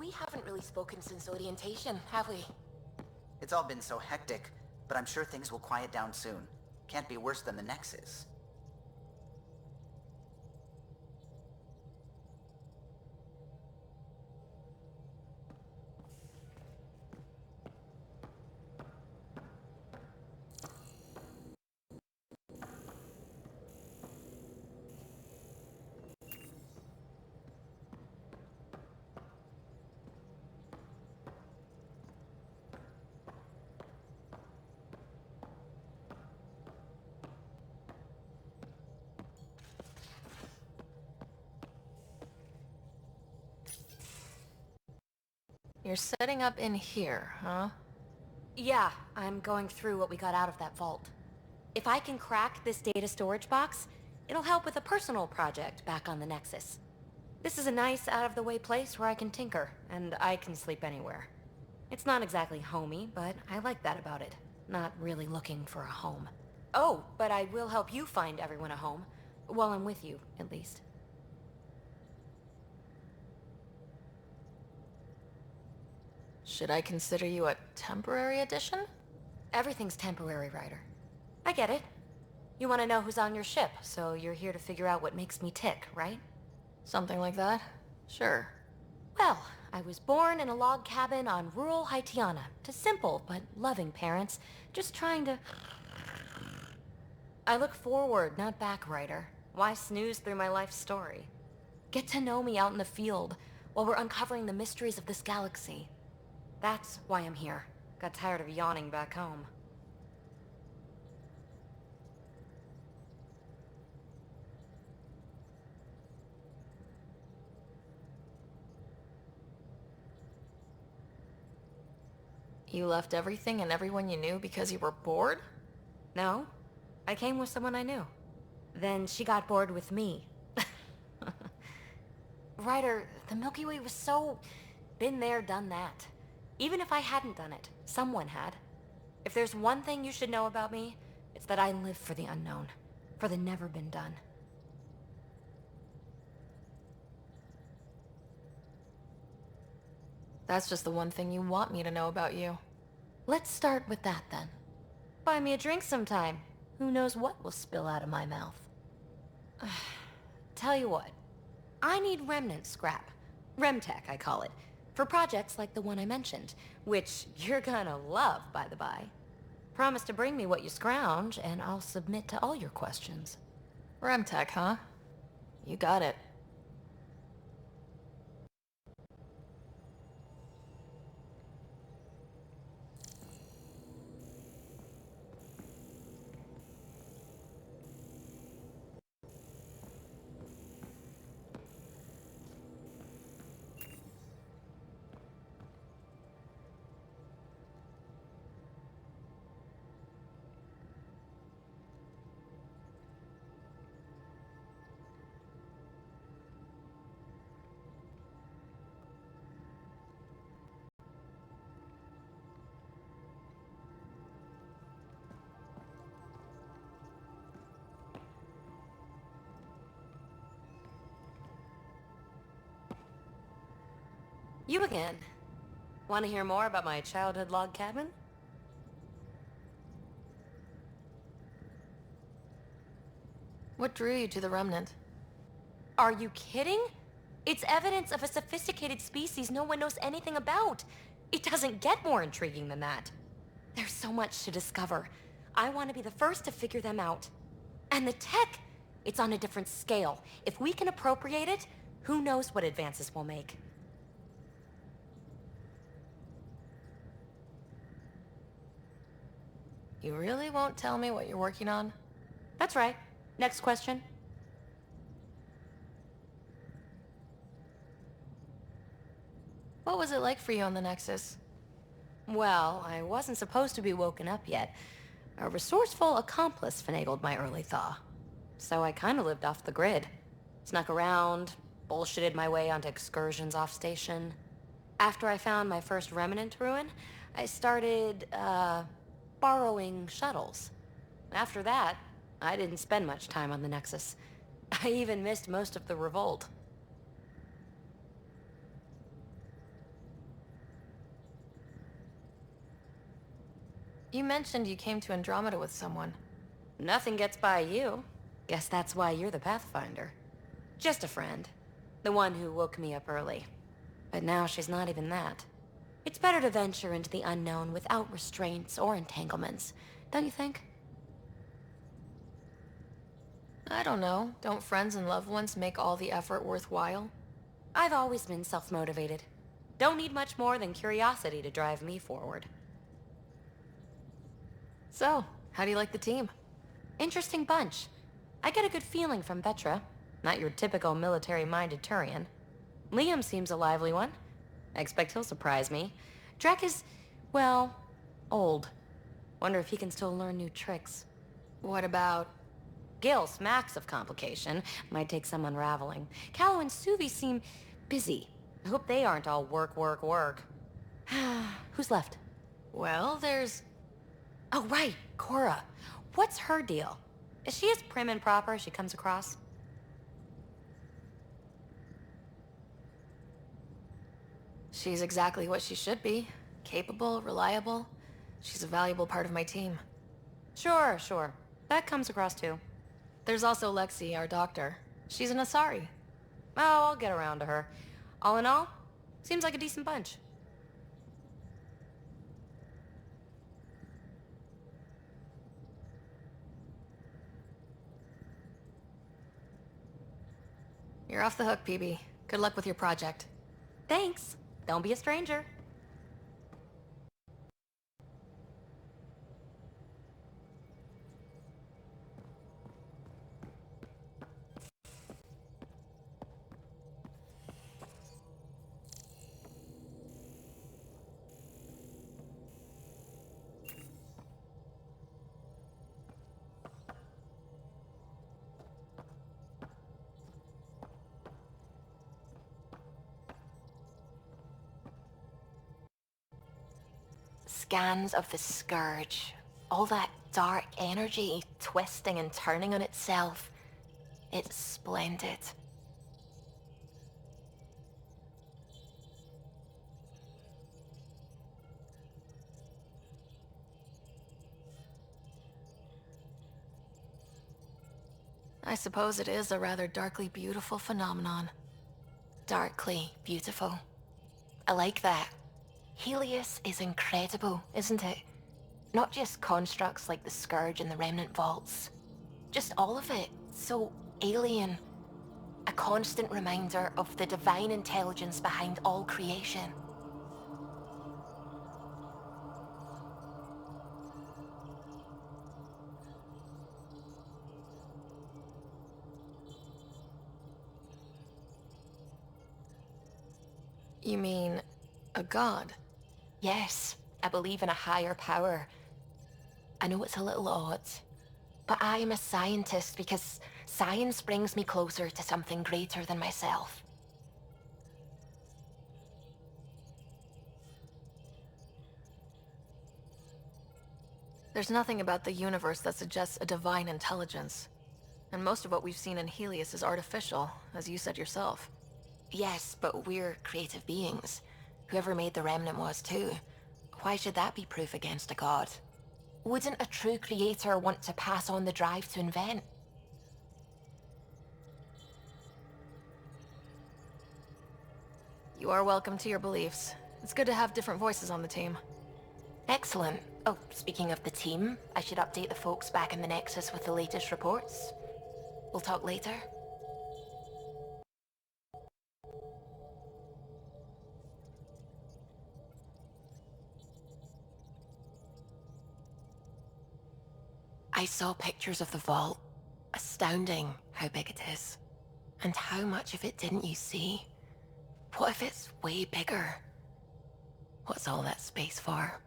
We haven't really spoken since orientation, have we? It's all been so hectic, but I'm sure things will quiet down soon. Can't be worse than the Nexus. You're setting up in here, huh? Yeah, I'm going through what we got out of that vault. If I can crack this data storage box, it'll help with a personal project back on the Nexus. This is a nice, out-of-the-way place where I can tinker, and I can sleep anywhere. It's not exactly homey, but I like that about it. Not really looking for a home. Oh, but I will help you find everyone a home. While I'm with you, at least. Should I consider you a temporary addition? Everything's temporary, Ryder. I get it. You want to know who's on your ship, so you're here to figure out what makes me tick, right? Something like that? Sure. Well, I was born in a log cabin on rural Haitiana to simple but loving parents, just trying to... I look forward, not back, Ryder. Why snooze through my life story? Get to know me out in the field, while we're uncovering the mysteries of this galaxy. That's why I'm here. Got tired of yawning back home. You left everything and everyone you knew because you were bored? No, I came with someone I knew. Then she got bored with me. Ryder, the Milky Way was so... been there, done that. Even if I hadn't done it, someone had. If there's one thing you should know about me, it's that I live for the unknown. For the never been done. That's just the one thing you want me to know about you. Let's start with that then. Buy me a drink sometime. Who knows what will spill out of my mouth. Tell you what, I need remnant scrap. Remtech, I call it. For projects like the one I mentioned, which you're gonna love, by the by. Promise to bring me what you scrounge, and I'll submit to all your questions. Remtech, huh? You got it. You again. Want to hear more about my childhood log cabin? What drew you to the Remnant? Are you kidding? It's evidence of a sophisticated species no one knows anything about. It doesn't get more intriguing than that. There's so much to discover. I want to be the first to figure them out. And the tech, it's on a different scale. If we can appropriate it, who knows what advances we'll make. You really won't tell me what you're working on? That's right. Next question. What was it like for you on the Nexus? Well, I wasn't supposed to be woken up yet. A resourceful accomplice finagled my early thaw. So I kinda lived off the grid. Snuck around, bullshitted my way onto excursions off station. After I found my first remnant ruin, I started, borrowing shuttles. After that, I didn't spend much time on the Nexus. I even missed most of the revolt. You mentioned you came to Andromeda with someone. Nothing gets by you. Guess that's why you're the Pathfinder. Just a friend. The one who woke me up early. But now she's not even that. It's better to venture into the unknown without restraints or entanglements, don't you think? I don't know. Don't friends and loved ones make all the effort worthwhile? I've always been self-motivated. Don't need much more than curiosity to drive me forward. So, how do you like the team? Interesting bunch. I get a good feeling from Vetra. Not your typical military-minded Turian. Liam seems a lively one. I expect he'll surprise me. Drek is, well, old. Wonder if he can still learn new tricks. What about... Gil smacks of complication. Might take some unraveling. Callow and Suvi seem busy. I hope they aren't all work, work, work. Who's left? Well, there's... Oh, right, Cora. What's her deal? Is she as prim and proper as she comes across? She's exactly what she should be. Capable, reliable. She's a valuable part of my team. Sure, sure. That comes across too. There's also Lexi, our doctor. She's an Asari. Oh, I'll get around to her. All in all, seems like a decent bunch. You're off the hook, PB. Good luck with your project. Thanks. Don't be a stranger. Scans of the Scourge. All that dark energy twisting and turning on itself. It's splendid. I suppose it is a rather darkly beautiful phenomenon. Darkly beautiful. I like that. Helios is incredible, isn't it? Not just constructs like the Scourge and the Remnant Vaults. Just all of it. So alien. A constant reminder of the divine intelligence behind all creation. You mean... a god? Yes, I believe in a higher power. I know it's a little odd, but I am a scientist because science brings me closer to something greater than myself. There's nothing about the universe that suggests a divine intelligence. And most of what we've seen in Helios is artificial, as you said yourself. Yes, but we're creative beings. Whoever made the Remnant was too. Why should that be proof against a god? Wouldn't a true creator want to pass on the drive to invent? You are welcome to your beliefs. It's good to have different voices on the team. Excellent. Oh, speaking of the team, I should update the folks back in the Nexus with the latest reports. We'll talk later. I saw pictures of the vault. Astounding how big it is. And how much of it didn't you see? What if it's way bigger? What's all that space for?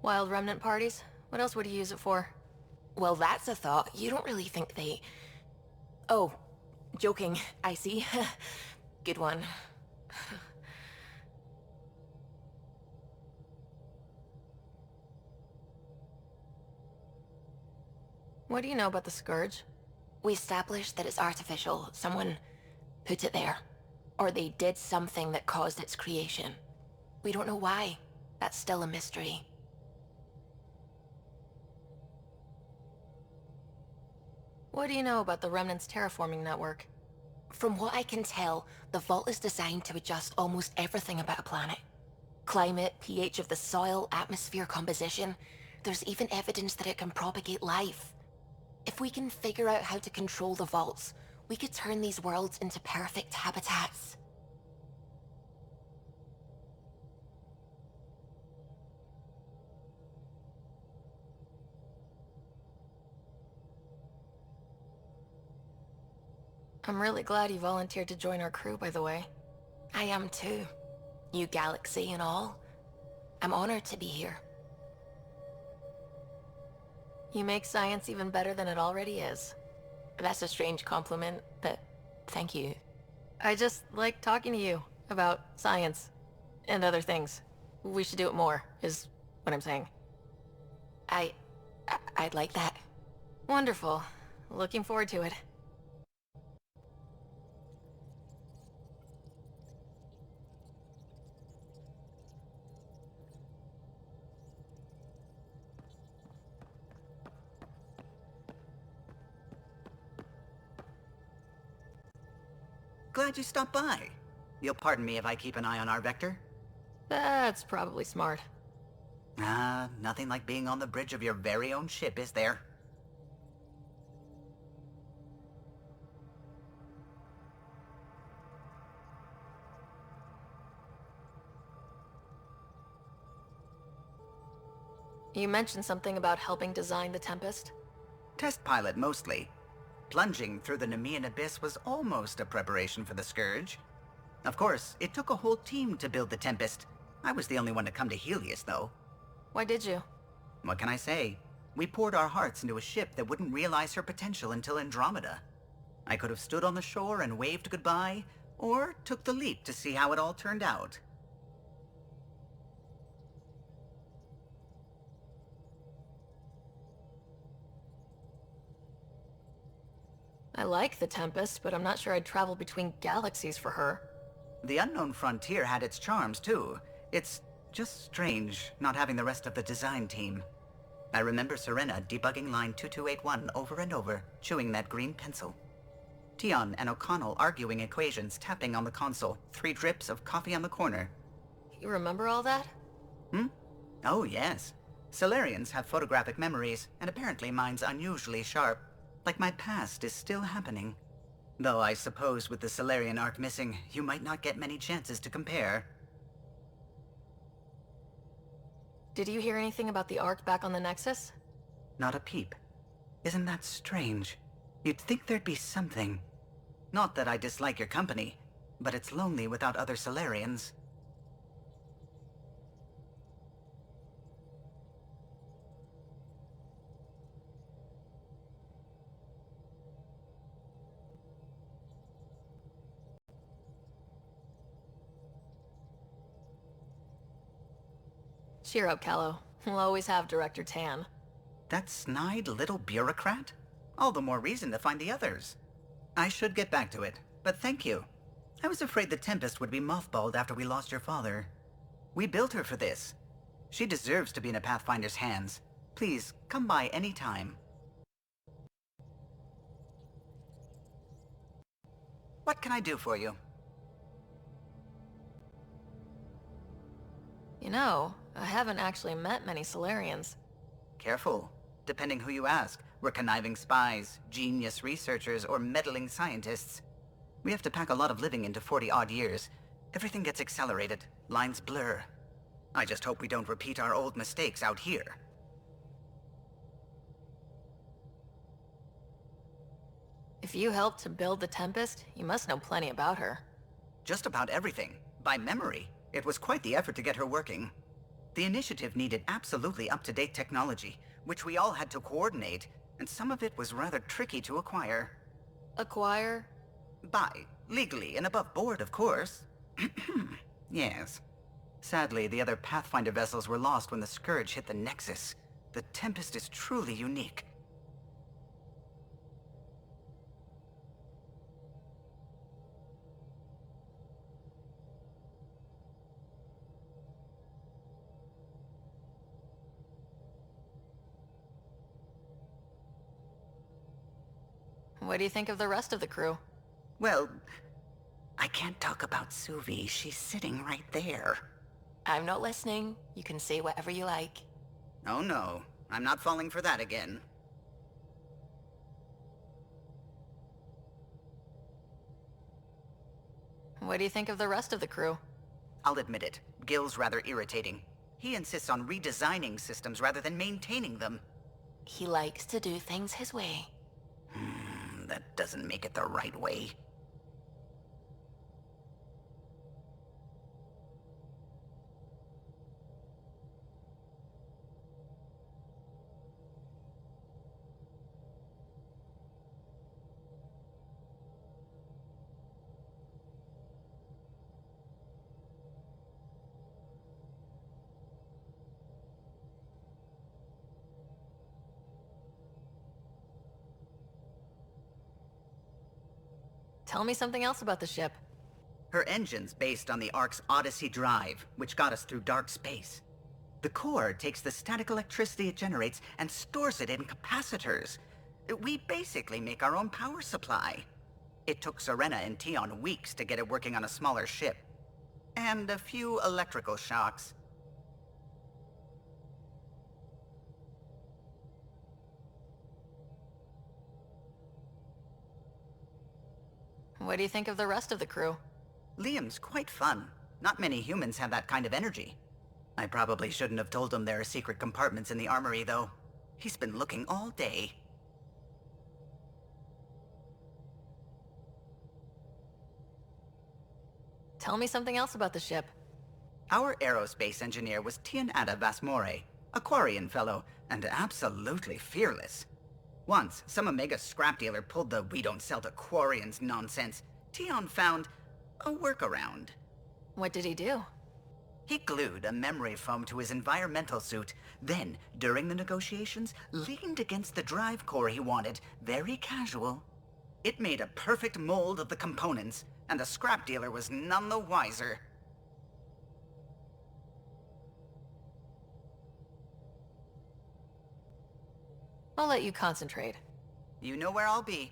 Wild remnant parties? What else would you use it for? Well, that's a thought. You don't really think they... Oh, joking. I see. Good one. What do you know about the Scourge? We established that it's artificial. Someone put it there. or they did something that caused its creation. We don't know why. That's still a mystery. What do you know about the Remnant's terraforming network? From what I can tell, the vault is designed to adjust almost everything about a planet. Climate, pH of the soil, atmosphere composition. There's even evidence that it can propagate life. If we can figure out how to control the vaults, we could turn these worlds into perfect habitats. I'm really glad you volunteered to join our crew, by the way. I am too. New galaxy and all. I'm honored to be here. You make science even better than it already is. That's a strange compliment, but thank you. I just like talking to you about science and other things. We should do it more, is what I'm saying. I'd like that. Wonderful. Looking forward to it. Glad you stopped by. You'll pardon me if I keep an eye on our vector? That's probably smart. Nothing like being on the bridge of your very own ship, is there? You mentioned something about helping design the Tempest? Test pilot, mostly. Plunging through the Nemean abyss was almost a preparation for the Scourge. Of course, it took a whole team to build the Tempest. I was the only one to come to Helios, though. Why did you? What can I say? We poured our hearts into a ship that wouldn't realize her potential until Andromeda. I could have stood on the shore and waved goodbye, or took the leap to see how it all turned out. I like the Tempest, but I'm not sure I'd travel between galaxies for her. The unknown frontier had its charms, too. It's just strange not having the rest of the design team. I remember Serena debugging line 2281 over and over, chewing that green pencil. Tion and O'Connell arguing equations, tapping on the console, 3 drips of coffee on the corner. You remember all that? Oh, yes. Solarians have photographic memories, and apparently mine's unusually sharp. Like my past is still happening. Though I suppose with the Solarian arc missing, you might not get many chances to compare. Did you hear anything about the Ark back on the Nexus? Not a peep. Isn't that strange? You'd think there'd be something. Not that I dislike your company, but it's lonely without other Solarians. Cheer up, Callow. We'll always have Director Tan. That snide little bureaucrat? All the more reason to find the others. I should get back to it, but thank you. I was afraid the Tempest would be mothballed after we lost your father. We built her for this. She deserves to be in a Pathfinder's hands. Please, come by any time. What can I do for you? You know, I haven't actually met many Solarians. Careful. Depending who you ask, we're conniving spies, genius researchers, or meddling scientists. We have to pack a lot of living into 40-odd years. Everything gets accelerated, lines blur. I just hope we don't repeat our old mistakes out here. If you helped to build the Tempest, you must know plenty about her. Just about everything, by memory. It was quite the effort to get her working. The initiative needed absolutely up-to-date technology, which we all had to coordinate, and some of it was rather tricky to acquire. Acquire? Buy, legally and above board, of course. Yes. Sadly, the other Pathfinder vessels were lost when the Scourge hit the Nexus. The Tempest is truly unique. What do you think of the rest of the crew? Well, I can't talk about Suvi. She's sitting right there. I'm not listening. You can say whatever you like. Oh no, I'm not falling for that again. What do you think of the rest of the crew? I'll admit it, Gil's rather irritating. He insists on redesigning systems rather than maintaining them. He likes to do things his way. That doesn't make it the right way. Tell me something else about the ship. Her engine's based on the Ark's Odyssey drive, which got us through dark space. The core takes the static electricity it generates and stores it in capacitors. We basically make our own power supply. It took Serena and Tion weeks to get it working on a smaller ship. And a few electrical shocks. What do you think of the rest of the crew? Liam's quite fun. Not many humans have that kind of energy. I probably shouldn't have told him there are secret compartments in the armory, though. He's been looking all day. Tell me something else about the ship. Our aerospace engineer was Tianada Vasmore, a Quarian fellow, and absolutely fearless. Once, some Omega scrap dealer pulled the "we don't sell to Quarians" nonsense. Tion found a workaround. What did he do? He glued a memory foam to his environmental suit, then, during the negotiations, leaned against the drive core he wanted, very casual. It made a perfect mold of the components, and the scrap dealer was none the wiser. I'll let you concentrate. You know where I'll be.